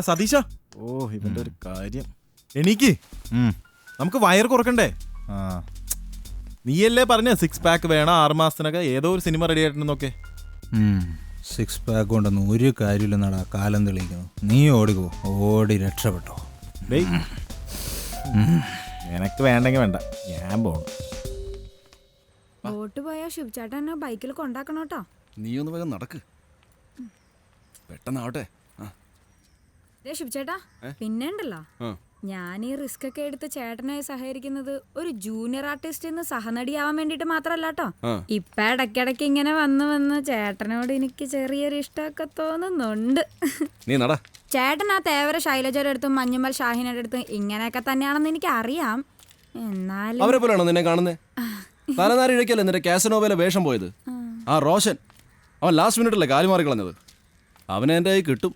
സതീശ, ഓ ഇവന്റെ ഒരു കാര്യം. എണീക്ക്, നമുക്ക് വയർ കുറക്കണ്ടേ? നീയല്ലേ പറഞ്ഞ 6 പാക്ക് വേണം 6 മാസത്തിനൊക്കെ, ഏതോ ഒരു സിനിമ റെഡി ആയിട്ടുണ്ടെന്നൊക്കെ. 6 പാക്ക് കൊണ്ടൊന്നും ഒരു കാര്യമില്ലെന്നാടാ കാലം തെളിയിക്കുന്നു. നീ ഓടിക്കോ, ഓടി രക്ഷപ്പെട്ടോ. എനക്ക് വേണ്ടെങ്കിൽ വേണ്ട, ഞാൻ പോണം. ബോട്ട് പോയാ ശിവചേട്ടൻ എന്നെ ബൈക്കിൽ കൊണ്ടാക്കണോട്ടോ. നീ ഒന്ന് വേഗം നടക്ക്, പെട്ടെന്നാവട്ടെ. ശിവചേട്ടാ, പിന്നെ ഉണ്ടല്ലോ, ഞാൻ ഈ റിസ്ക് ഒക്കെ എടുത്ത് ചേട്ടനായി സഹകരിക്കുന്നത് ഒരു ജൂനിയർ ആർട്ടിസ്റ്റ് സഹനടിയാവാൻ വേണ്ടിട്ട് മാത്രല്ല കേട്ടോ. ഇപ്പൊ ഇടയ്ക്കിടയ്ക്ക് ഇങ്ങനെ വന്ന് ചേട്ടനോട് എനിക്ക് ചെറിയൊരു ഇഷ്ടമൊക്കെ തോന്നുന്നുണ്ട്. ചേട്ടൻ ആ തേവര ശൈലജയുടെ അടുത്തും മഞ്ഞുമൽ ഷാഹിനയുടെ അടുത്തും ഇങ്ങനെയൊക്കെ തന്നെയാണെന്ന് എനിക്ക് അറിയാം. എന്നാലും അവരെ പോലെയാണോ നിന്നെ കാണുന്നേ? തലനാരിഴക്കല്ലേ നിന്റെ കാസനോവയിലെ വേഷം പോയത്? ആ റോഷൻ, അവൻ ലാസ്റ്റ് മിനിറ്റല്ലേ കാലി മാറി കളഞ്ഞത്. അവനെ എൻ്റെ കൈ കിട്ടും.